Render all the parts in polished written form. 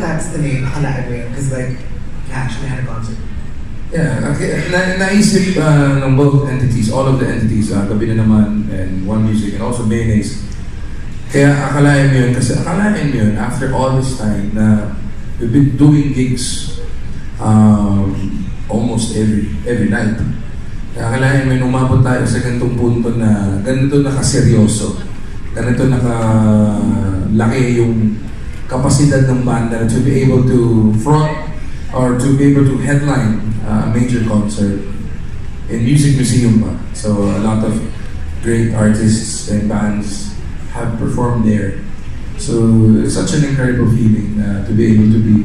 that's the name, Akalain Mo Yun, because like, you actually had a concert. Yeah, okay. Naisip ng both entities, all of the entities, Gabi na naman and One Music and also Mayonnaise. Kaya Akalain Mo Yun, kasi Akalain Mo Yun, after all this time na we've been doing gigs almost every night. Kaya Akalain Mo Yun, umabot tayo sa ganitong punto na ganito nakaseryoso, ganito nakalaki yung kapasidad ng banda to be able to front or to be able to headline a major concert in Music Museum pa. So a lot of great artists and bands have performed there. So it's such an incredible feeling to be able to be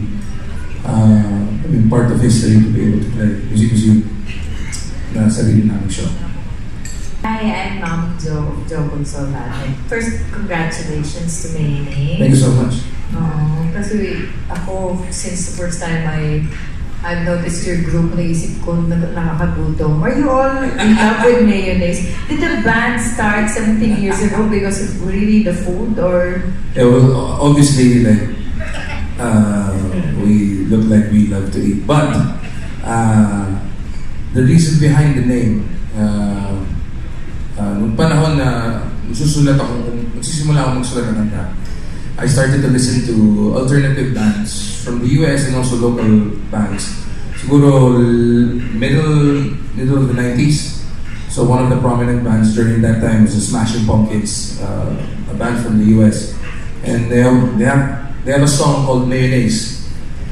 part of history, to be able to play Music Museum na sarili namin show. Hi, I'm Mom Joe Consola. First, congratulations to Mayonnaise. Thank you so much. Kasi ako, since the first time I've noticed your group, naisip ko nakakagutom. Are you all in love with Mayonnaise? Did the band start 17 years ago because of really the food, or? Yeah, well, obviously, like, we look like we love to eat. But, the reason behind the name, nung panahon na magsisimula ako magsulat ng kanta, I started to listen to alternative bands from the US and also local bands. Siguro middle of the 90s. So one of the prominent bands during that time was the Smashing Pumpkins, a band from the US. And they have a song called Mayonnaise.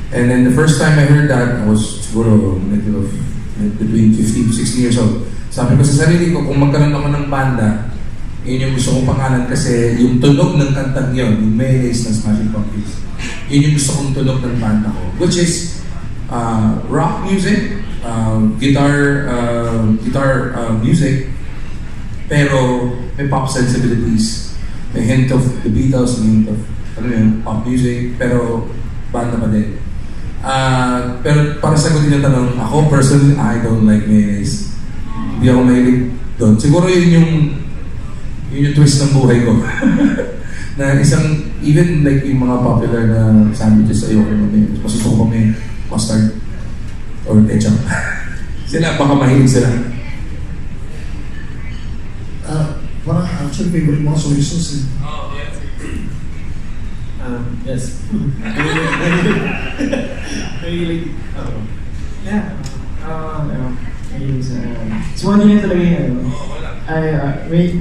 And then the first time I heard that, I was siguro between 15 to 16 years old. Sabi ko sa sarili ko, kung magkaroon ako ng banda, yun yung gusto kong pangalan kasi yung tunog ng kantang yun, yung Mayonnaise ng Smashing Pumpkins, yun yung gusto kong tunog ng banda ko. Which is rock music, guitar music, pero may pop sensibilities. May hint of the Beatles, may hint of pop music, pero banda pa din. Pero para sagutin yung tanong, ako personally, I don't like mayonnaise. Hindi ako mahilig doon. Siguro yun yung twist ng buhay ko. Na isang, even like yung mga popular na sandwiches, ayoko yung mayonnaise. Mas gusto ko pa may mustard or ketchup. Sila, baka mahilig sila. Parang actually favorite mga soy sauce eh. Oh, yes. Yes. Mahilig. Yeah. Mahilig sa... So, ano yun talaga yung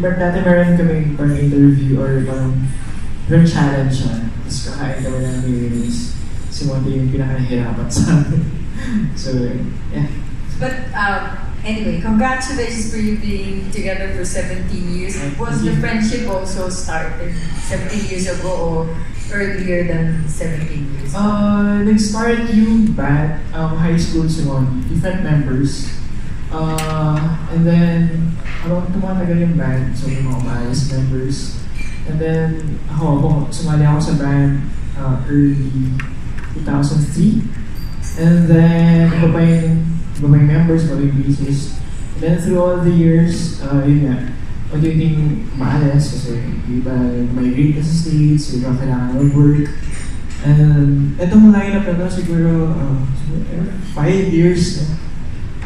dati meron kami parang interview or parang challenge siya. Tapos kakain kami ng mayonnaise. Si Monty yung pinaka-nahirapan sa amin. So, yeah. But anyway, congratulations for you being together for 17 years. Was the friendship also started 17 years ago or earlier than 17 years ago? Nag-start yung band, high school simon, different members. And then, tumatagal yung band, so yung mga umayos members. And then, sumali ako sa band early 2003. And then, iba pa yung members, iba yung bassist. And then, through all the years, yun nga, unti-unting maalas kasi iba migrate sa States, iba kailangan mag-work. And itong lineup na ito, siguro 5 years.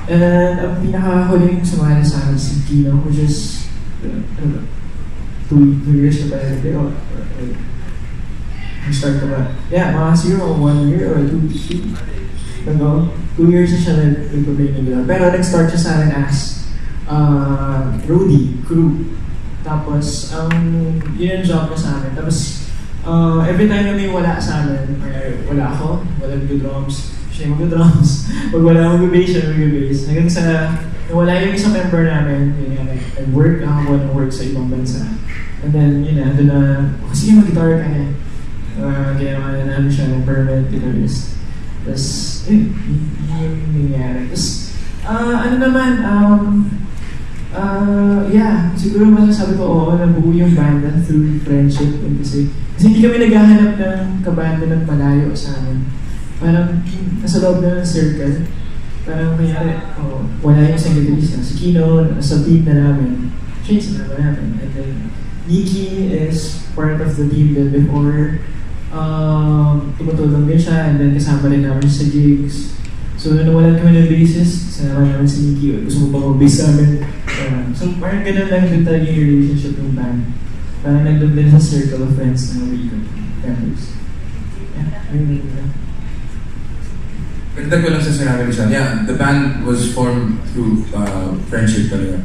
And ang pinaka-huling sumali sa akin si Kino, which is 2 years na ba yun? Start ka ba? Yeah, mga 1 year or 2 years na siya nag-play na gano'n. Pero nag-start siya sa akin as roadie, crew. Tapos, yun ang job niya sa amin. Tapos, every time na may wala sa amin, wala ako, wala mag-drums, siya yung mag-drums. Pag wala mag-bass, siya mag-bass. Hanggang sa, wala yung isang member namin, nag-work, nakakuha ng work sa ibang bansa. And then, yun na, doon na, sige mag-guitar ka na. Ginawa na namin siya ng permanent guitarist. Tapos, yun yung nangyari. Tapos, yeah, siguro masasabi ko, oo, nabuo yung banda through friendship. Kasi hindi kami naghahanap ng kabanda ng malayo sa amin. Parang nasa loob na ng circle. Parang mayari, wala yung isang guitarista. Si Kino, nasa team na namin. Siya yung sinama namin. And then, Nikki is part of the team then before. tumutulong din siya, and then kasama rin namin siya sa gigs. So, nung nawalan kami ng bassist, sinama namin si Nikki, gusto mo ba mag-bass sa amin? So, parang ganun lang din talaga yung relationship ng band. Parang nandun din sa circle of friends ng Rico members. Yeah, ayun lang. Pagdadag ko lang sa sinabi ni Sean, yeah, the band was formed through friendship talaga.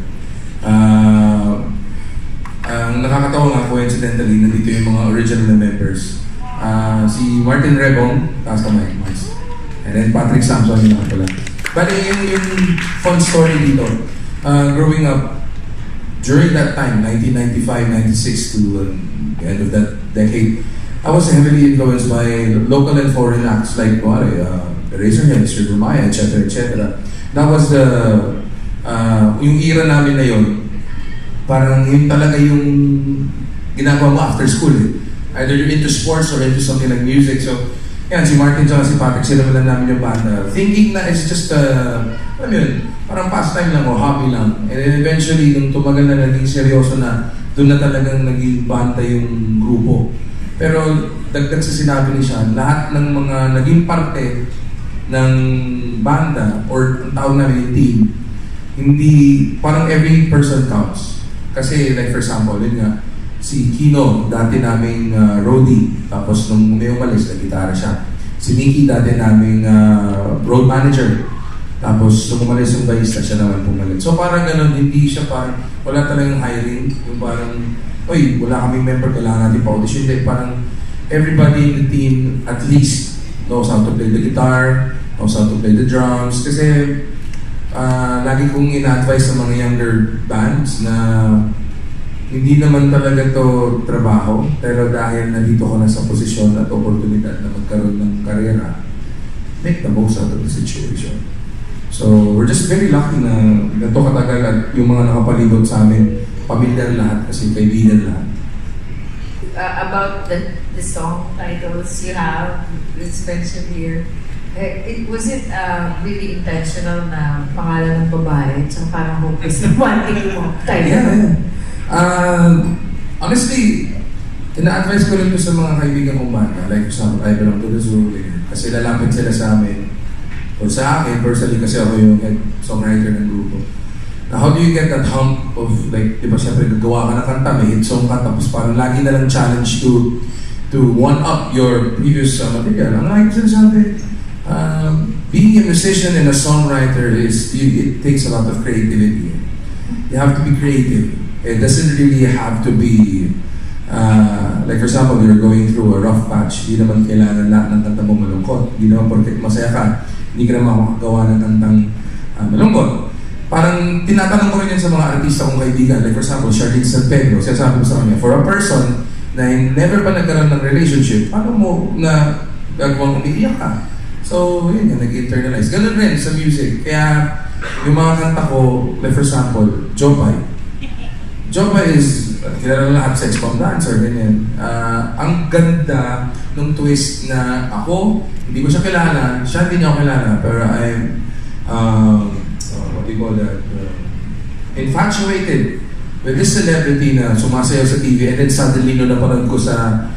Ang nakakatawa nga, coincidentally, nandito yung mga original na members. Si Martin Rebong, taas kamay, Mars. And then Patrick Samson, yung nakapala. But yung fun story dito, growing up, during that time, 1995, 96 to the end of that decade, I was heavily influenced by local and foreign acts like Razorheads, River Maya, etc. etc. That was yung era namin na yun, parang yun talaga yung ginagawa mo after school. Either you're into sports or into something like music. So, yan, si Martin at si Patrick, sila wala namin yung banda. Thinking na it's just, alam mo yun, parang pastime lang o hobby lang. And then eventually, nung tumagal na naging seryoso na, doon na talagang naging banda yung grupo. Pero dagdag sa sinabi ni Sean, lahat ng mga naging parte ng banda or ang tawag namin yung team, hindi, parang every person counts. Kasi like for example, yun nga, si Kino, dati naming roadie, tapos nung may umalis, nag-gitara siya. Si Nikki, dati naming road manager, tapos nung umalis yung barista, siya naman pumalit. So parang ganun, hindi siya parang, wala talagang hiring, yung parang, oy, wala kaming member, kailangan natin pa-audition. Hindi, parang everybody in the team at least knows how to play the guitar, knows how to play the drums. Kasi lagi kong ina-advise sa mga younger bands na hindi naman talaga to trabaho, pero dahil nandito ko na sa posisyon at oportunidad na magkaroon ng karera, make the most out of the situation. So, we're just very lucky na ganito katagal at yung mga nakapalibot sa amin, pamilyar lahat kasi kaibigan lahat. About the song titles you have, it's mentioned here, was it really intentional na pangalan ng babae at parang hopeless na wanting mo title? Yeah. Honestly, ina-advise ko rin ito sa mga kaibigan kong banda. Like, for example, I belong to the zoo. Kasi lalapit sila sa amin. O sa akin, personally, kasi ako yung songwriter ng grupo. Now, how do you get that hump of, like, di ba, siyempre, gagawa ka ng kanta, may hit song ka, tapos parang lagi na lang challenge to one-up your previous material. Ang lagi sinasabi, being a musician and a songwriter it takes a lot of creativity. You have to be creative. It doesn't really have to be, like for example, you're going through a rough patch, hindi naman kailangan lahat ng kanta mo malungkot. Hindi naman porket masaya ka, hindi ka naman makagawa ng kantang malungkot. Parang tinatanong ko rin yan sa mga artista kong kaibigan. Like for example, Charlene San Pedro, sinasabi ko sa kanya, for a person na never pa nagkaroon ng relationship, paano mo na gagawang umiiyak ka? So, yun yan, nag-internalize. Ganun rin sa music. Kaya, yung mga kanta ko, like for example, Jopay. Jopay is, kilala na lahat, sex bomb dancer, ganyan. Ang ganda nung twist na ako, hindi ko siya kilala, siya hindi niya ako kilala, pero I'm, what do you call that, infatuated with this celebrity na sumasayaw sa TV and then suddenly nung napanood ko sa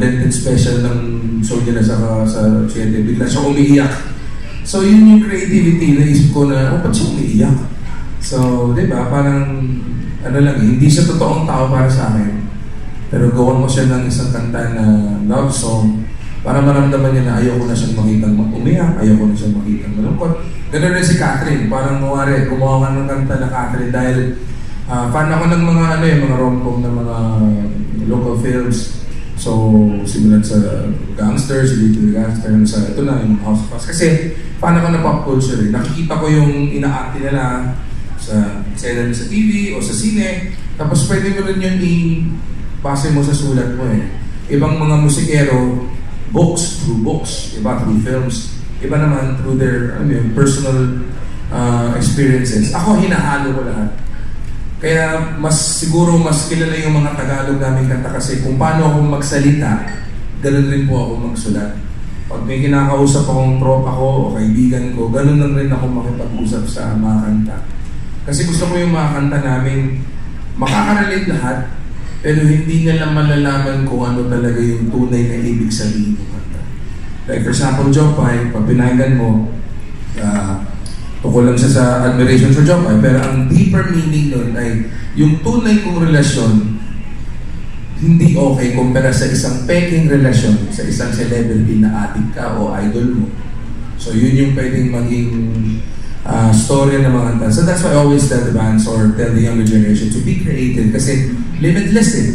Lenten special ng show nila sa 7, bigla siya umiiyak. So yun yung creativity, naisip ko na, ba't siya umiiyak? So, di ba, parang, ano lang, hindi siya totoong tao para sa akin. Pero gawan mo siya ng isang kanta na love song para maramdaman niya na ayaw ko na siyang makitang umiyak, ayaw ko na siyang makitang malungkot. Ganun rin si Catherine, parang gumawa ka ng kanta na Catherine dahil fan ako ng mga mga rom-com na mga local films. So, simulan sa Gangsters, Little Gangster, sa ito na, yung House of Us. Kasi, fan ako ng pop culture eh. Nakikita ko yung ina-acti nila sa eksena sa TV o sa sine. Tapos pwede mo rin yun i-base mo sa sulat mo eh. Ibang mga musikero, through books, iba through films, iba naman through their personal experiences. Ako, hinahalo ko lahat. Kaya siguro mas kilala yung mga Tagalog namin kanta kasi kung paano ako magsalita, ganun rin po ako magsulat. Pag may kinakausap akong tropa ko o kaibigan ko, ganun lang rin ako makipag-usap sa mga kanta. Kasi gusto ko yung mga kanta namin, makakarelate lahat, pero hindi nila malalaman kung ano talaga yung tunay na ibig sabihin ng kanta. Like for example, Jopay, pag pinakinggan mo, tungkol lang siya sa admiration for Jopay, pero ang deeper meaning nun ay yung tunay kong relasyon hindi okay kumpara sa isang peking relasyon sa isang celebrity na adik ka o idol mo. So yun yung pwedeng maging story ng mga kanta. So that's why I always tell the bands or tell the younger generation to be creative kasi limitless eh.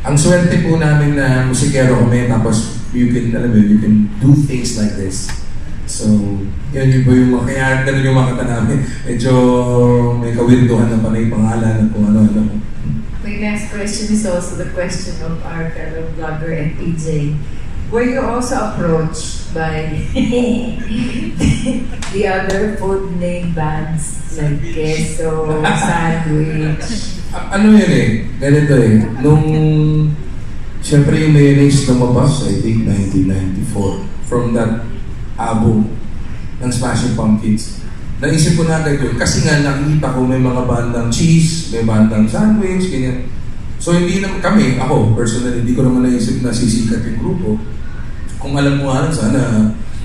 Ang swerte po namin na musikero kami tapos you can do things like this. So, yun po yung mga, kaya ganun yung mga kanta namin. Medyo may kawirduhan na panay pangalan at kung ano. My next question is also the question of our fellow vlogger and PJ. Were you also approached by the other food name bands like queso, sandwich? Ano yun eh, ganito eh, nung siyempre yung Mayonnaise lumabas, I think 1994, from that album ng Smashing Pumpkins. Naisip ko na agad yun, kasi nga nakikita ko may mga bandang cheese, may bandang sandwich, ganyan. So hindi naman kami, ako personally, hindi ko naman naisip na sisikat yung grupo. Kung alam mo nga lang, sana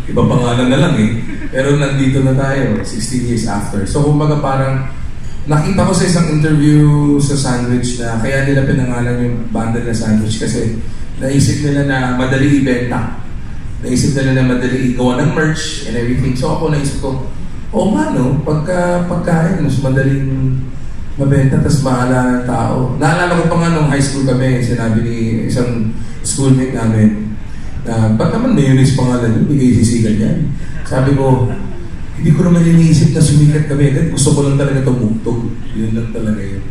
iba pangalan na lang eh. Pero nandito na tayo, 16 years after. So kumbaga parang nakita ko sa isang interview sa Sandwich na kaya nila pinangalan yung banda na Sandwich kasi naisip nila na madali ibenta. Naisip nila na madali igawa ng merch and everything. So ako naisip ko, nga no, pagkain, mas madaling mabenta, tas bahala ng tao. Naalala ko pa nga nung high school kami, sinabi ni isang schoolmate namin, ba't naman Mayonnaise pangalan yun? Bigay sisigan yan. Sabi ko, hindi ko naman iniisip na sumikat kami. Gusto ko lang talaga tumugtog. Yun lang talaga yun.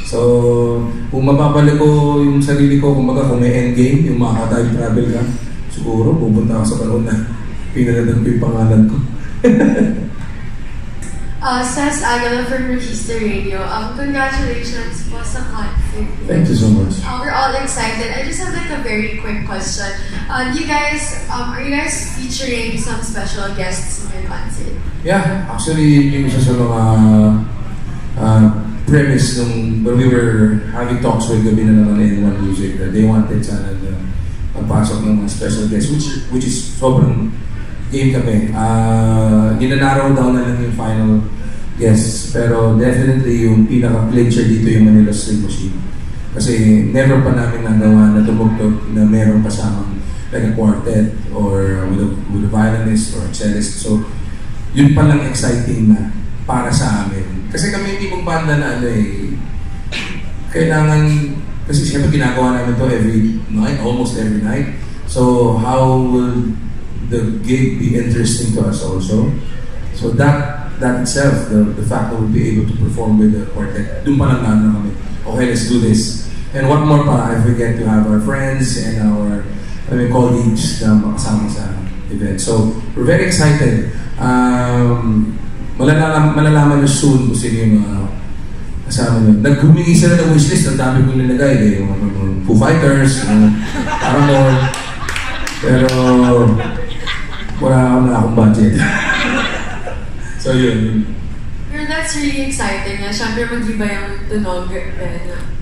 So, kung mapapalik ko yung sarili ko, kung may endgame, yung makaka-time travel ka, siguro pupunta ako sa panahon na pinaladan ko yung pangalan ko. Says Agala from Register Radio. Congratulations po sa concert. Thank you so much. We're all excited. I just have like a very quick question. Are you guys featuring some special guests in your concert? Yeah, actually, yung isa sa mga premise nung when we were having talks with Gabi na naman in One Music that they wanted sana na magpasok ng mga special guests, which is sobrang game kami. Ninanaraw down na lang yung final guests, pero definitely yung pinaka-clincher dito yung Manila String Machine. Kasi never pa namin nagawa na tumugtog na meron kasamang like a quartet or with a violinist or a cellist. So, yun pa lang exciting na para sa amin. Kasi kami yung tipong banda na kailangan, kasi siyempre ginagawa namin to every night, almost every night. So, how will the gig be interesting to us also? So that itself, the fact that we'll be able to perform with the quartet, dun pa lang na kami, okay, let's do this. And what more pa, if we get to have our friends and our colleagues na makasama sa event. So, we're very excited. Malalaman nyo soon kung sino yung mga kasama nyo. Naghumingi sila ng wishlist, ang dami kong nilagay. Yung Foo Fighters, Paramore. Pero, wala akong budget. So yun. Well, that's really exciting. Siyempre mag-iba yung tunog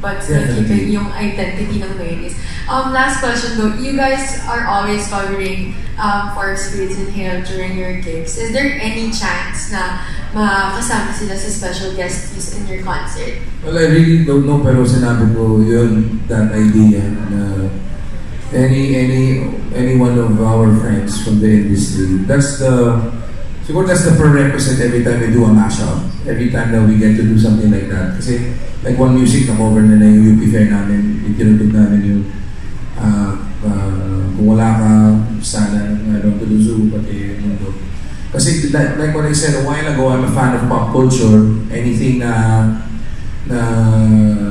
but still keeping yung identity ng Mayonnaise. Last question though, you guys are always covering Forest Foods and Hail during your gigs. Is there any chance na makasama sila sa special guest list in your concert? Well, I really don't know, pero sinabi ko yun, that idea na any one of our friends from the industry, that's the prerequisite every time we do a mashup. Every time that we get to do something like that. Kasi like One Music na cover na yung UP Fair namin, itinutog namin yung kung wala ka, sana to the zoo, pati mundo. Kasi like what I said a while ago, I'm a fan of pop culture. Anything na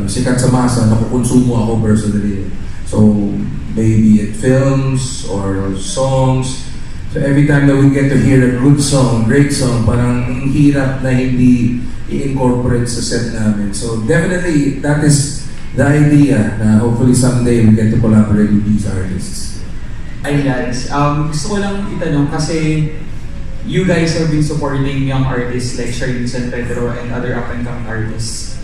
sikat sa masa, nakukonsumo ako personally. So maybe it films or songs. So every time that we get to hear a good song, great song, parang ang hirap na hindi i-incorporate sa set namin. So definitely, that is the idea na hopefully someday we get to collaborate with these artists. Ay guys, gusto ko lang itanong kasi you guys have been supporting young artists like Charlene San Pedro and other up-and-coming artists.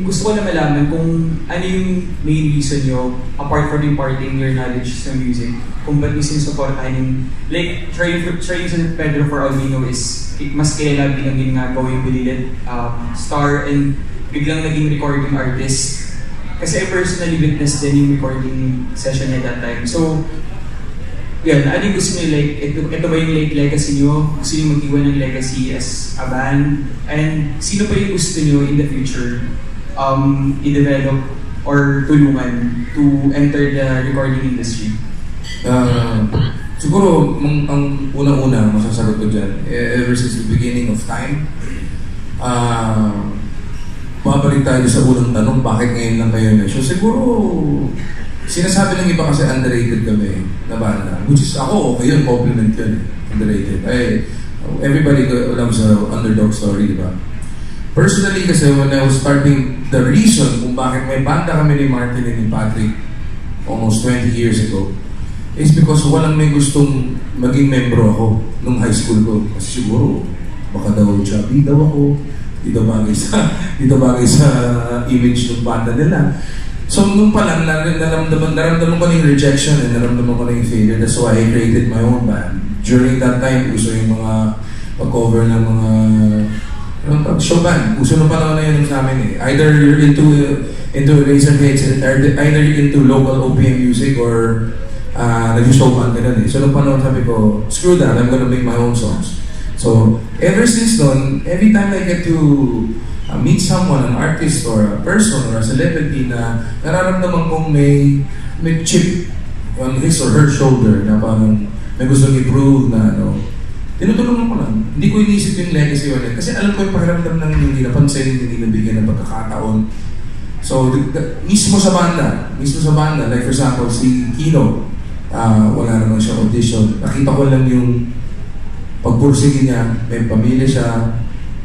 Gusto ko na malaman kung ano yung main reason nyo, apart from imparting your knowledge sa music, kung ba't nyo sinusuportahan yung, like, trying sa Pedro for all we know is, mas kilala bilang yung nga going bulilit star and biglang naging recording artist. Kasi I personally witnessed din yung recording session niya that time. So, yan, ano yung gusto nyo, like, ito ba yung like legacy nyo? Gusto nyo mag-iwan ng legacy as a band? And sino pa yung gusto nyo in the future i-develop or tulungan to enter the recording industry? Siguro, ang unang-una masasagot ko dyan, ever since the beginning of time, babalik tayo sa unang tanong, bakit ngayon lang kayo na? So siguro, sinasabi ng iba kasi underrated kami na banda. Which is ako, okay yun, compliment yun. Underrated. Everybody loves an underdog story, di ba? Personally kasi when I was starting, the reason kung bakit may banda kami ni Martin and ni Patrick almost 20 years ago is because walang may gustong maging membro ako nung high school ko. Kasi siguro, baka daw chubby daw ako. Dito bagay sa image ng banda nila. So nung pa lang, naramdaman ko na yung rejection and naramdaman ko na yung failure. That's why I created my own band. During that time, uso yung mga pag-cover ng mga show band. Uso na panahon na yun sa amin eh. Either you're into Razorheads, either you're into local OPM music or nag-show band ka nun eh. So nung panahon sabi ko, screw that, I'm gonna make my own songs. So ever since then, every time I get to meet someone, an artist or a person or a celebrity na nararamdaman kong may chip on his or her shoulder na parang may gustong improve na tinutulungan ko lang. Hindi ko inisip yung legacy ulit. Kasi alam ko yung pakiramdam ng hindi napansin, hindi nabigyan ng pagkakataon. So, mismo sa banda, like for example, si Kino, wala naman siya audition. Nakita ko lang yung pagpursige niya, may pamilya siya,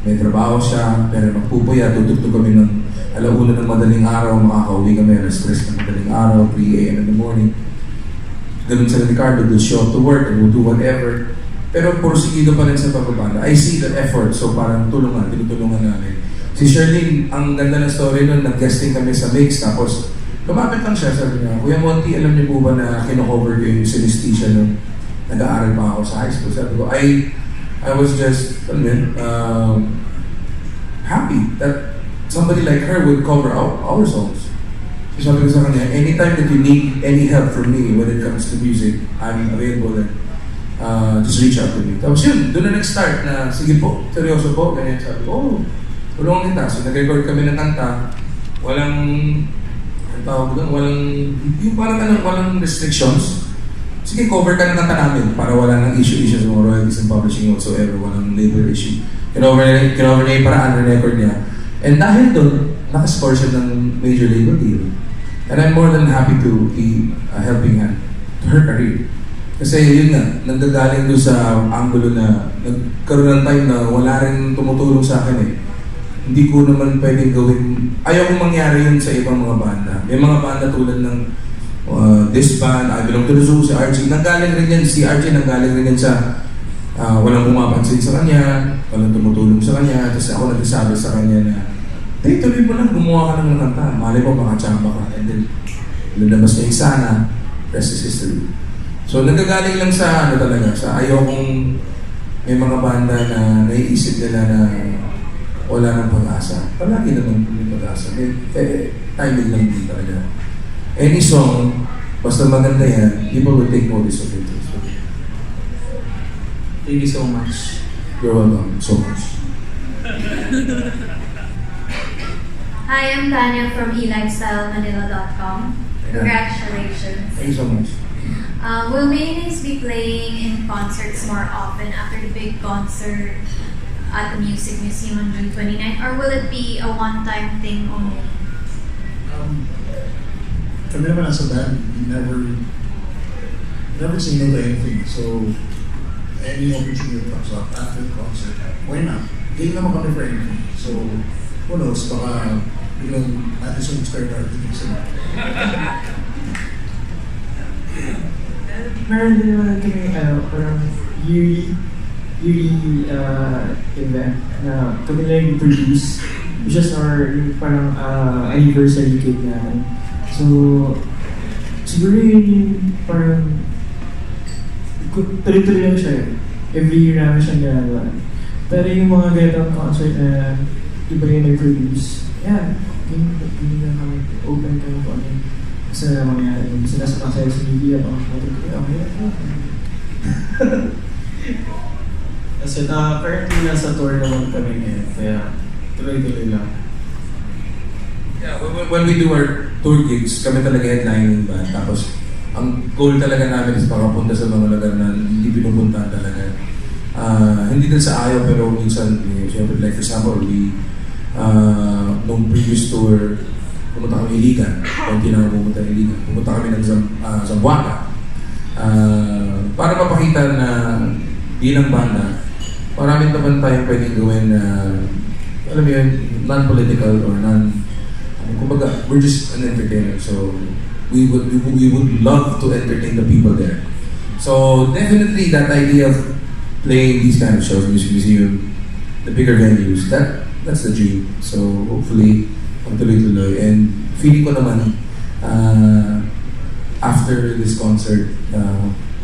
may trabaho siya, pero magpupuya, tutugtog kami ng alauna ng madaling araw, makakauwi kami, stress ng madaling araw, 3 a.m. in the morning. Ganun sa Ricardo, they'll show up to work and we'll do whatever. Pero porsigido pa rin sa pagbabanda. I see the effort, so parang tinutulungan namin. Si Sherlyn, ang ganda ng story nun, nag-guesting kami sa mix, tapos lumapit lang siya, sabi niya, Kuya Monty, alam niyo po ba na kino-cover ko yung synesthesia nung nag-aaral pa ako sa high school? Sabi ko, I was just, happy that somebody like her would cover our songs. So sabi ko sa kanya, anytime that you need any help from me when it comes to music, I'm available and just reach out to me. Tapos yun, doon na nag-start na, sige po, seryoso po, ganyan. Sabi ko, tulungan kita. So nag-record kami ng kanta, yung parang walang restrictions. Sige, cover ka ng kanta namin para wala nang issue sa mga royalties and publishing whatsoever, walang labor issue. Kinover niya yung paraan, record niya. And dahil doon, nakascore siya ng major label deal. And I'm more than happy to be a helping hand to her career. Kasi yun nga, nagdagaling doon sa angulo na nagkaroon ng time na wala rin tumutulong sa akin eh. Hindi ko naman pwedeng gawin, ayaw kong mangyari yun sa ibang mga banda. May mga banda tulad ng this band, I Belong to the Zoo, si RJ, nanggaling rin yan, si RJ nanggaling rin yan sa walang pumapansin sa kanya, walang tumutulong sa kanya, tapos ako nagsasabi sa kanya na, tuloy mo lang, gumawa ka ng kanta, malay mo makachamba ka, and then lalabas na yung sana, rest is history. So nagagaling lang sa talaga, sa ayaw kong may mga banda na naiisip nila na wala nang pag-asa. Palagi naman may pag-asa. Timing lang din talaga. Any song, basta maganda yan, people will take notice of it. So, thank you so much. You're welcome so much. Hi, I'm Tanya from elifestylemanila.com. Congratulations. Thank you so much. Will Mayonnaise be playing in concerts more often after the big concert at the Music Museum on June 29, or will it be a one-time thing only? Kami naman as a band, we never say no to anything. So, any opportunity that comes up after the concert, why not? Game naman kami for anything. So, who knows, baka biglang natin sa start artists. Meron din naman kami, parang yearly event na kami lang yung produce which is our yung parang anniversary cake namin. So, siguro yung parang tuloy-tuloy lang siya. Every year namin siyang ginagawa. Pero yung mga ganitong concert na iba yung nag-produce, hindi na kami open kami kung ano yung gusto na mangyari. Gusto na sa kasaya sa media, okay. Kasi currently nasa tour naman kami ngayon, kaya tuloy-tuloy lang. Yeah, when we do our tour gigs, kami talaga headlining band. Tapos, ang goal talaga namin is makapunta sa mga lugar na hindi pinupuntahan talaga. Hindi din sa ayaw, pero minsan, siyempre, like for example, nung previous tour, pumunta kami Iligan. Hindi na pumunta Iligan. Pumunta kami ng Zamboanga. Para mapakita na bilang banda, maraming naman tayong pwedeng gawin na, alam mo yun, non-political or kumbaga, we're just an entertainer. So, we would love to entertain the people there. So, definitely that idea of playing these kind of shows, Music Museum, the bigger venues, that's the dream. So, hopefully, tuloy-tuloy. And feeling ko naman, after this concert,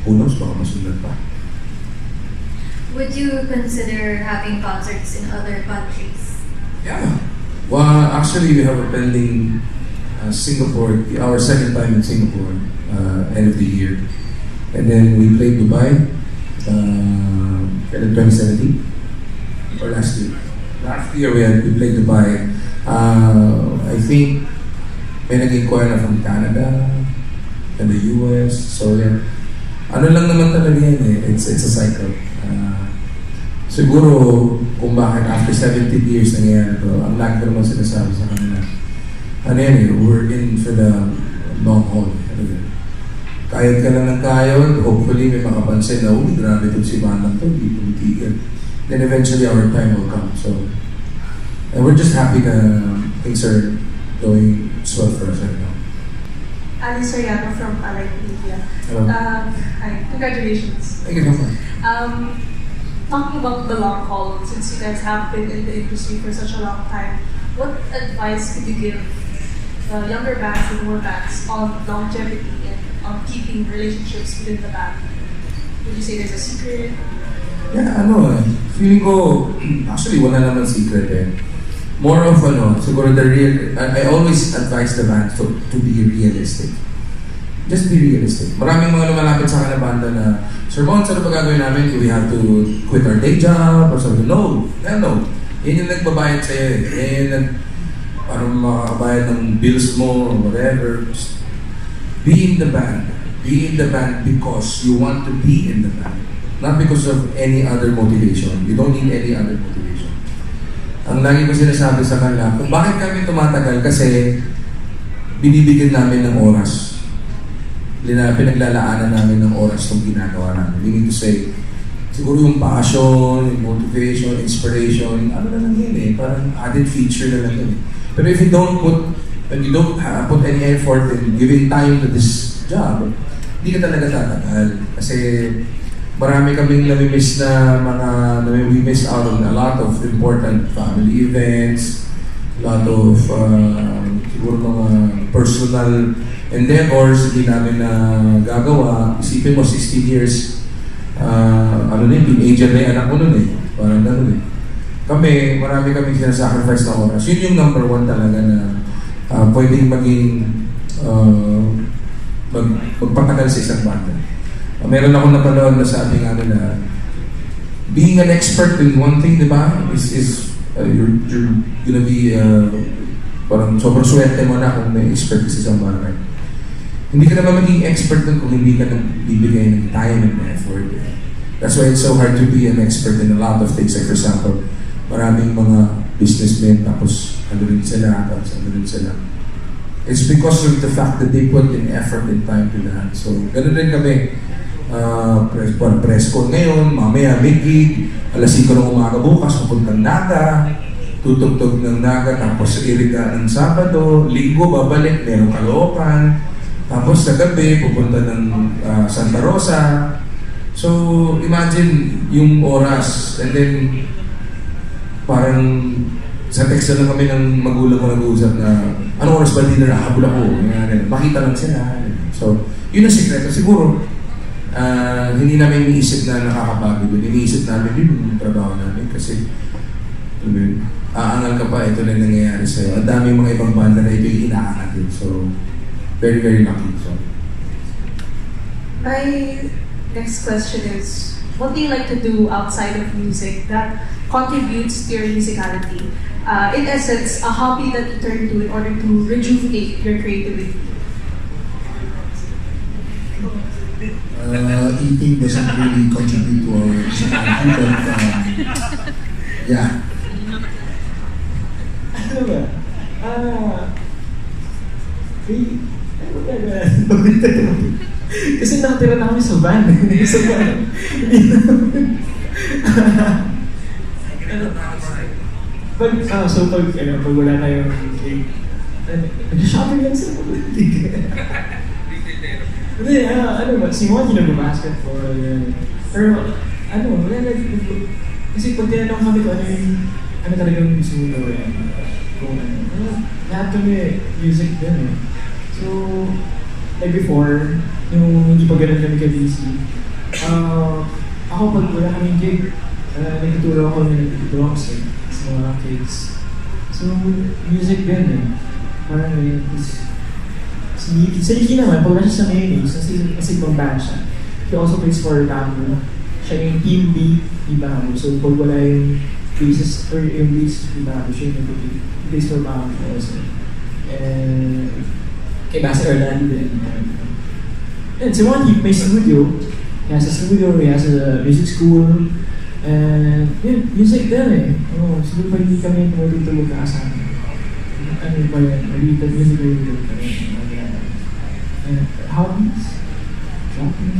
who knows, baka masundan pa. Would you consider having concerts in other countries? Yeah. Well, actually, we have a pending Singapore, our second time in Singapore, end of the year. And then we played Dubai in 2017 or last year. Last year we played Dubai. I think may nag-inquire na from Canada and the US. So yeah, ano lang naman talaga yan eh. It's a cycle. Siguro kung bakit after 17 years nangyayari ito, ang lagi ko naman sinasabi sa kanila, ano yan eh, we're in for the long haul. Kayod ka lang ng kayod, hopefully may makapansin na, grabe itong si Manang to, hindi tumitigil. Then eventually our time will come. So, and we're just happy na things are going swell for us right now. Alice Soriano from Palagi Media. Hello. Hi, congratulations. Thank you so much. Talking about the long haul, since you guys have been in the industry for such a long time, what advice could you give younger bands and more bands on longevity and on keeping relationships within the band? Would you say there's a secret? Yeah, feeling ko, actually wala naman secret eh. More of siguro I always advise the band to be realistic. Just be realistic. Maraming mga lumalapit sa akin na banda na, Sir Mon, saan ba gagawin namin? Do we have to quit our day job? Or something? No. Yan yung nagbabayad sa'yo eh. Yan yung parang makakabayad ng bills mo or whatever. Just be in the band. Be in the band because you want to be in the band. Not because of any other motivation. You don't need any other motivation. Ang lagi ko sinasabi sa kanila, kung bakit kami tumatagal kasi binibigyan namin ng oras. Pinaglalaanan namin ng oras itong ginagawa namin. Meaning to say, siguro yung passion, yung motivation, inspiration, ano na lang yun eh, parang added feature na lang yun eh. Pero if you don't put any effort in giving time to this job, hindi ka talaga tatagal. Kasi marami kaming nami-miss we miss out on a lot of important family events, a lot of siguro mga personal endeavors hindi namin na gagawa. Isipin mo, 16 years, teenager na yung anak ko nun eh. Parang gano'n eh. Marami kami sinasacrifice na oras. Yun yung number one talaga na pwedeng maging magpatagal sa isang banda. Meron akong napanood na sabi nga nila, being an expert in one thing, di ba, is you're gonna be parang sobrang swerte mo na kung may expert ka sa isang bagay. Hindi ka naman maging expert dun kung hindi ka nagbibigay ng time and effort. That's why it's so hard to be an expert in a lot of things. Like for example, maraming mga businessmen tapos ano rin sila. It's because of the fact that they put in effort and time to that. So, ganun rin kami. Press call ngayon, mamaya may gig, alas 5 ng umaga bukas, pupuntang Naga, tutugtog ng Naga, tapos Iriga ng Sabado, Linggo, babalik, merong Caloocan, tapos sa gabi, pupunta ng Santa Rosa. So, imagine yung oras, and then parang sa text na lang kami ng magulang ko nag-uusap na anong oras ba dinner, habol ako, makita lang sila. So, yun ang sikreto. Siguro, hindi namin iniisip na nakakapagod. Iniisip namin yun yung trabaho namin kasi aangal ka pa, ito lang nangyayari sa'yo. Ang daming mga ibang banda na ito yung inaangat din. So, very, very lucky. So, My next question is, what do you like to do outside of music that contributes to your musicality? In essence, a hobby that you turn to in order to rejuvenate your creativity. Eating doesn't really contribute to our musicality, but yeah. Ano ba? Kasi nakatira na kami sa van. Sa van. Pag wala tayong cake, nag-shopping lang sa politik. Hindi, ano ba, si Juan yung nag-basketball. Pero, wala na, kasi pag tinanong kami kung ano talagang gusto mo gawin. Kung lahat kami music din eh. So, like before, yung hindi pa ganun kami ka-busy, ako pag wala kaming gig, nagtuturo ako ng drums eh, sa mga kids. So, music din eh. Parang si Nikki naman, pag wala siya sa Mayonnaise, kasi ibang band siya. He also plays for Bamboo. Siya yung Team B ni Bamboo. So, pag wala yung basis, or yung basis ni Bamboo, siya yung plays for Bamboo also. And kay Master Orlando din. And si Juan, he plays studio. He has a studio, he has a music school. And yun, music din eh. Siguro pa hindi kami tumulito magkasama. Ano ba yan? Related music related pa rin. And hobbies? Shopping?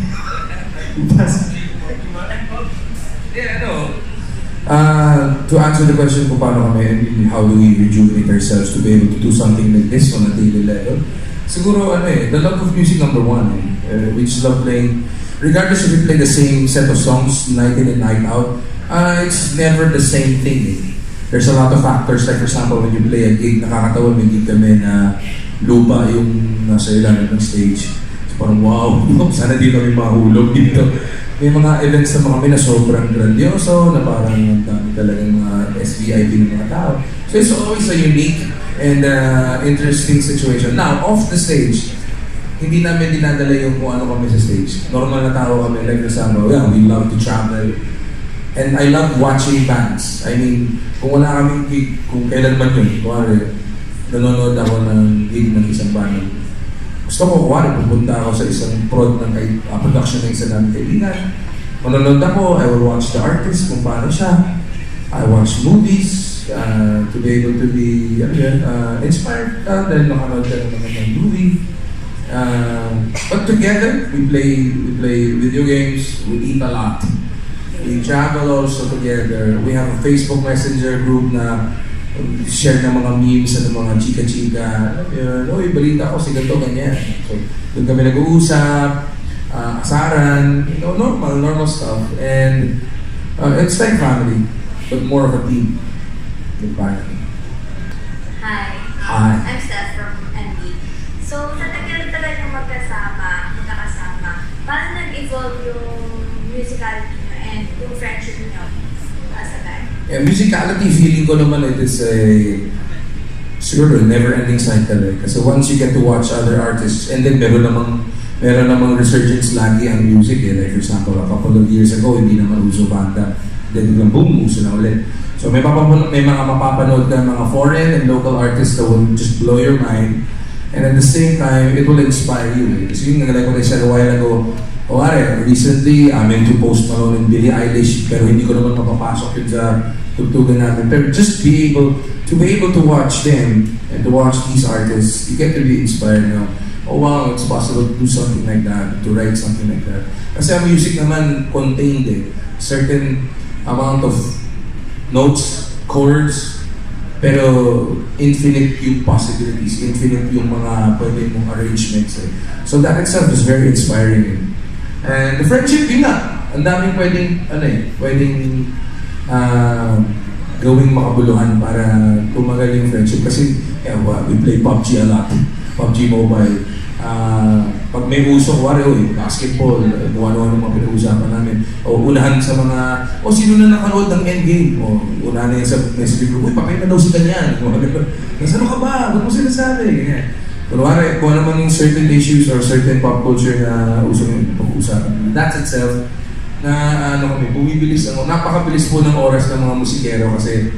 To answer the question kung paano kami and how do we rejuvenate ourselves to be able to do something like this on a daily level, siguro the love of music number one, we just love playing, regardless if we play the same set of songs night in and night out, it's never the same thing eh. There's a lot of factors, like for example, when you play a gig, nakakatawa, may gig kami na lupa yung nasa ilalim ng stage. So parang wow, sana di kami mahulog dito. May mga events na kami na sobrang grandioso, na parang dami talagang mga SVIP ng mga tao. So it's always a unique and interesting situation. Now, off the stage, hindi namin dinadala yung kung ano kami sa stage. Normal na tao kami, like Kasama, we love to travel. And I love watching bands. I mean, kung wala kaming gig, kung kailan man yun, kuwari, nanonood ako ng gig ng isang band. Gusto ko, kuwari, pupunta ako sa isang production ng isang namin kaibigan. Manonood ako, I will watch the artist, kung paano siya. I watch movies to be able to be inspired. Dahil nakanood ka ng mga movie. But together, we play video games, we eat a lot. We travel also together. We have a Facebook Messenger group na share ng mga memes at mga chika-chika. Uy, balita ko si ganito, ganyan. So, doon kami nag-uusap, asaran, normal stuff. And it's like family, but more of a team. Hi. Hi. I'm Steph from NB. So, sa tagal-tagal yung magkakasama, paano nag-evolve yung musicality nyo and yung friendship nyo as a band? Yeah, musicality, feeling ko naman it is siguro never-ending cycle eh. Kasi once you get to watch other artists, and then meron namang resurgence lagi ang music eh. Like for example, a couple of years ago, hindi naman uso banda. Then biglang boom, uso na ulit. So may mga mapapanood ka mga foreign and local artists that will just blow your mind. And at the same time, it will inspire you eh. Kasi yung like what I said a while ago, recently, I'm into Post Malone and Billie Eilish, pero hindi ko naman mapapasok yun sa tugtugan namin. Pero just be able to watch them and to watch these artists, you get to be inspired now. Oh wow, it's possible to do something like that, to write something like that. Kasi ang music naman contained eh, certain amount of notes, chords, pero infinite yung possibilities, infinite yung mga pwede mong arrangements eh. So that itself is very inspiring eh. And the friendship, yun nga, ang daming pwedeng gawing makabuluhan para tumagal yung friendship. Kasi we play PUBG a lot, PUBG Mobile. Pag may uso, basketball, kung ano-ano mga pinag-uusapan namin. O unahan sa mga, sino na nakanood ng Endgame? O unahan na yan sa message group, papay na daw si Kanyan. Nasaan ka ba? Ba't mo sinasabi? Ganyan. Kunwari, kung ano man yung certain issues or certain pop culture na uso yung pag-uusapan. That itself, na bumibilis, napakabilis po ng oras ng mga musikero kasi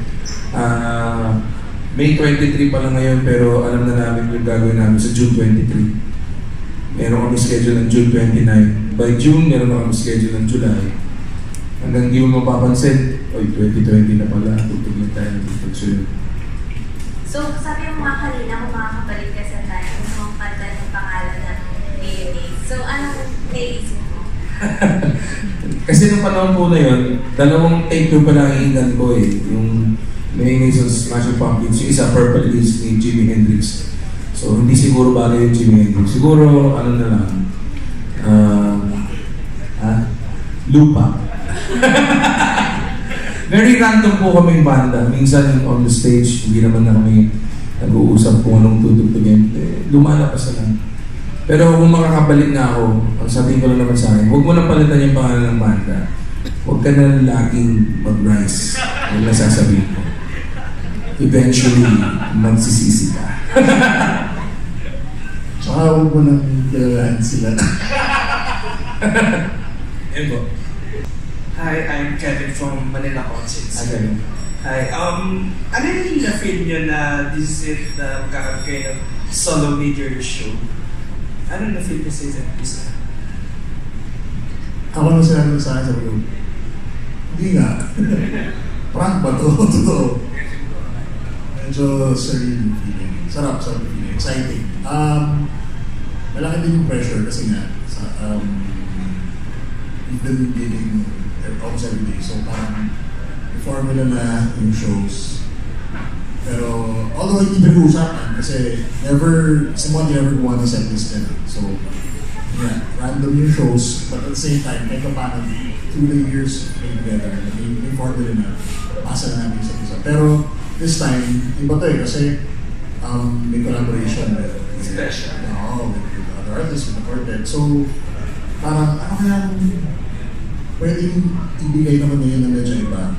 May 23 pa lang ngayon pero alam na namin yung gagawin namin sa June 23. Meron kami schedule ng June 29. By June, meron na kami schedule ng July. Hanggang di mo mapapansin, 2020 na pala, tutugin tayo ng tutugsunod. So, sabi mo nga kanina kung makakabalik ka sa tayo, kung mong kanta ng pangalan ng Mayonnaise. So, anong naisip mo? Kasi nung panahon po na yun, dalawang take yung panahingan ko yung Mayonnaise Smashing Pumpkins, yung isa Purple Haze ni Jimi Hendrix. So hindi siguro bagay yung Jimi Hendrix. Siguro ano na lang, lupa. Very random po kaming banda. Minsan on the stage, hindi naman na kami nag-uusap kung anong tutugtugin. Lumalapas na lang. Pero kung makakabalik na ako, ang sabihin ko lang naman sa akin, huwag mo nang palitan yung pangalan ng banda. Huwag ka na laging mag-rise. Huwag na sasabihin ko. Eventually, magsisisi ka. Tsaka huwag mo nang kilalahan sila. Ego. Hi, I'm Kevin from Manila Concerts. Okay. Hi, ano yung na-feel nyo na this is it na magkakaroon kayo ng solo major show? Ano na-feel nyo sa isa't isa? Ako na sinabi sa akin, sabi ko, hindi nga. Prank ba to? Totoo. Medyo serene feeling. Sarap feeling. Exciting. Malaki din yung pressure kasi nga, we've been gigging almost every day. So parang may formula na yung shows. Pero although hindi pinag-uusapan kasi someone never want to set this dinner. So yeah, random yung shows but at the same time, kahit pa paano through the years playing together, may formula na pasa na namin sa isa. Pero this time, iba to kasi may collaboration with other artists, with the quartet. So parang ano kaya pwedeng ibigay naman niya ng medyo iba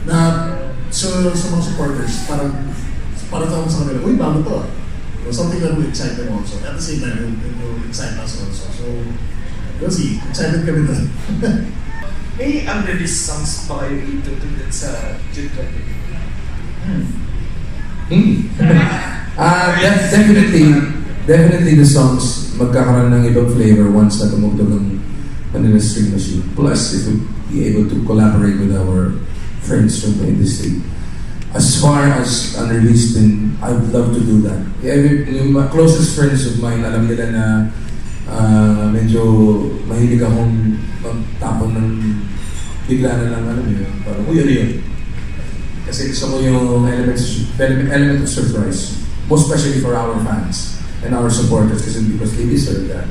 na sa mga supporters, parang sa kanila, uy, bago to. So, something that will excite them also. At the same time, it will excite us also. So, we'll see. Excited kami doon. May unreleased songs ba kayo itutugtog sa June 20? Definitely the songs magkakaroon ng ibang flavor once na tumugtog ng Manila String Machine. Plus, if we be able to collaborate with our friends from the industry. As far as unreleased, then I would love to do that. Yung mga closest friends of mine, alam nila na medyo mahilig akong magtapon ng bigla na lang, alam yun. Parang, ano yun? Kasi gusto ko yung element of surprise. Most especially for our fans and our supporters because they deserve that.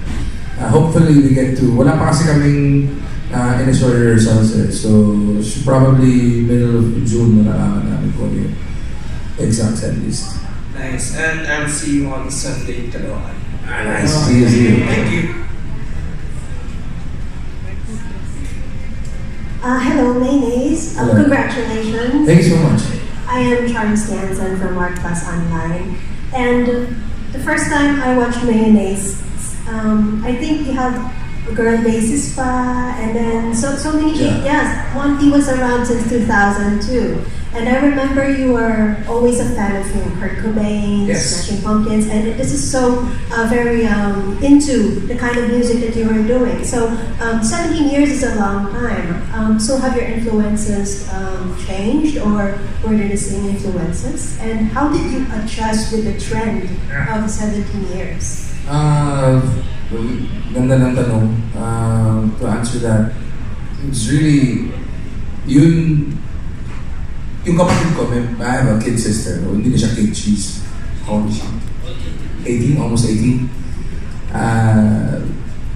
Hopefully we get to, wala pa kasi kaming initial rehearsals so probably middle of June malalaman namin kung yung exact set list. Nice, and I'll see you on Sunday in Caloocan. Nice, see you. Thank you. Hello, Mayonnaise. Hello. Congratulations. Thank you so much. I am Charles Stanson from Art Plus Online. And the first time I watched Mayonnaise, I think you have a girl bassist pa, and then so many. Yes, Monty was around since 2002, and I remember you were always a fan of Kurt Cobain, Smashing Pumpkins, and this is so very into the kind of music that you were doing. So 17 years is a long time. So have your influences changed, or were they the same influences? And how did you adjust with the trend of 17 years? Ganda ng tanong. To answer that, it's really, yung kapatid ko, I have a kid sister, hindi na siya kid, she's 18, almost 18.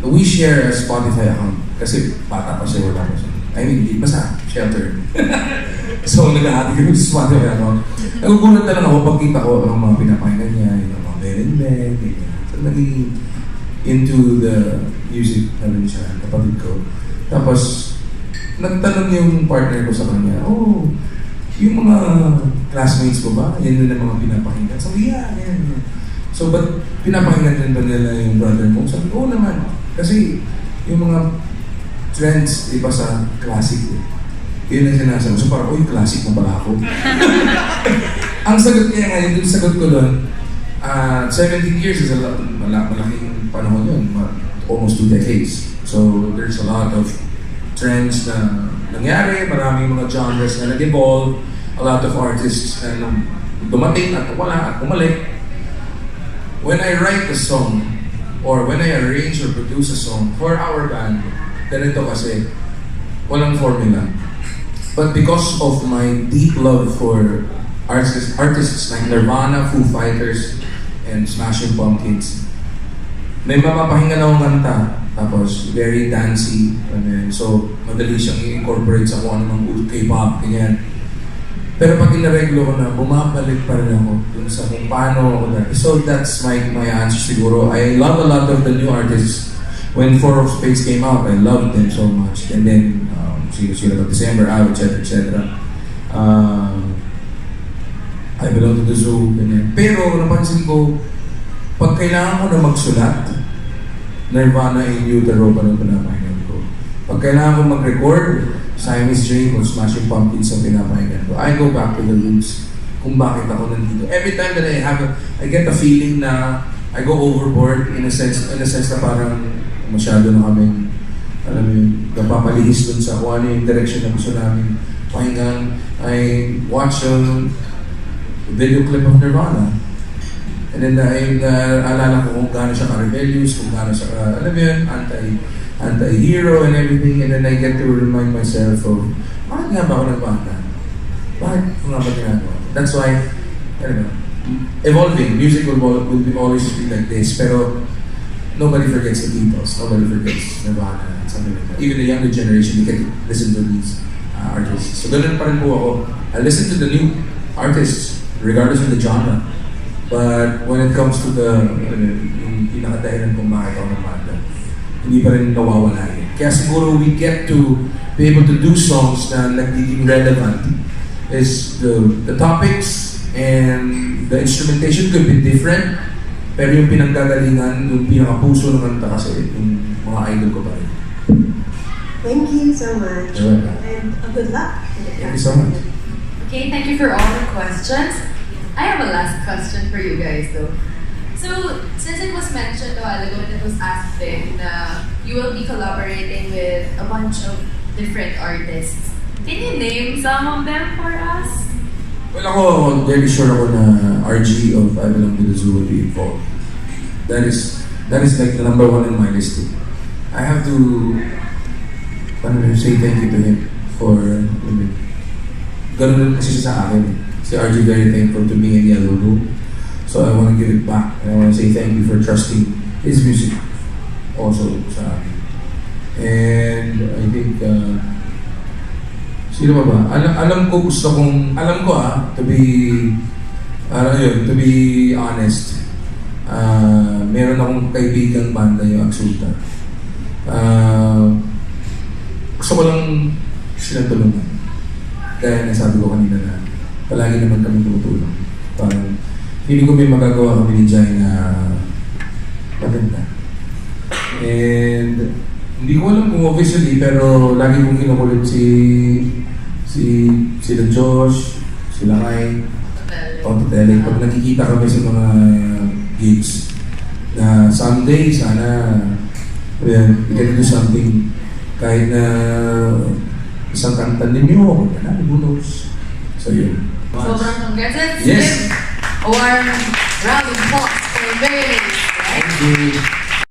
We share a Spotify account kasi bata pa siya, wala pa siya. I mean, basta shelter. So, naghahati kami sa Spotify, ano. Nagugulat na lang ako pag kita ko ang mga pinapakinggan niya, yung mga band, ganyan. So, naging into the music na rin siya, kapatid ko. Tapos, nagtanong yung partner ko sa kanya, oh, yung mga classmates ko ba? Yan din ang mga pinapakinggan. Sabi, yeah. So, ba't pinapakinggan din ba nila yung brother mo? Sabi, oo naman. Kasi, yung mga trends, iba sa classic eh. Yun ang sinasabi. So parang, uy, classic na pala ako. Ang sagot kaya nga, yung sagot ko doon, 17 years is a lot, malaking panahon yun, almost 2 decades. So there's a lot of trends na nangyari, maraming mga genres na nag-evolve, a lot of artists na dumating at wala at bumalik. When I write a song, or when I arrange or produce a song for our band, ganito kasi, walang formula. But because of my deep love for artists like Nirvana, Foo Fighters, and Smashing Pumpkins, may mapapahinga na akong kanta, tapos very dancey, so madali siyang i-incorporate sa kung anong K-pop, ganyan. Pero pag inareglo ko na, bumabalik pa rin ako dun sa kung paano ako dati. So that's my answer siguro. I love a lot of the new artists. When 4 of Spades came out, I loved them so much. And then, sila December out, etc. I belong to the zoo, ganyan. Pero napansin ko, pag kailangan ko na magsulat, Nirvana in Utero pa nung pinapakinggan ko. Pag kailangan ko mag-record, Siamese Dream or Smashing Pumpkins ang pinapakinggan ko. I go back to the roots kung bakit ako nandito. Every time that I get a feeling na I go overboard in a sense na parang masyado na kaming, alam mo yun, napapalihis dun sa kung ano yung direction na gusto namin pakinggan. I watch a video clip of Nirvana. And then alala ko kung gaano siya ka-rebellious, kung gaano siya alam mo yun, anti-hero and everything. And then I get to remind myself of, bakit nga ba ako nagbanda? Bakit ko nga ba ginagawa? That's why, I don't know, evolving. Music will always be like this. Pero nobody forgets the Beatles. Nobody forgets Nirvana. Something like that. Even the younger generation, they can listen to these artists. So ganun pa rin po ako. I listen to the new artists, regardless of the genre. But when it comes to yung pinakadahilan kung bakit ako nagbanda, hindi pa rin nawawala yun. Kaya siguro we get to be able to do songs na nagiging relevant is the topics and the instrumentation could be different, pero yung pinanggagalingan, yung pinakapuso ng kanta kasi yung mga idol ko pa rin. Thank you so much. And good luck. Thank you so much. Okay, thank you for all the questions. I have a last question for you guys though. So, since it was mentioned a while ago and it was asked then you will be collaborating with a bunch of different artists. Can you name some of them for us? Well, ako, very sure ako na RG of I Belong to the Zoo will be involved. That is like the number one in my list. I have to say thank you to him for ganun kasi siya sa akin. Si RG very thankful to me and Yellow Room. So I want to give it back. And I want to say thank you for trusting his music also sa akin. And I think sino ba? Alam ko to be honest. Meron akong kaibigang banda yung Aksulta. Gusto ko lang silang tulungan. Kaya nasabi ko kanina na palagi naman kami tumutulong. Parang hindi ko may magagawa kami ni Jai na maganda. And hindi ko alam kung officially, pero lagi kong kinukulit sila Josh, sila Kai, Tele. Pag nakikita kami sa mga gigs, na someday, sana, we can do something. Kahit na isang kanta ninyo, who knows. So yun. Sobrang congrats. Yes! A warm round of applause for Mayonnaise, right? Thank you.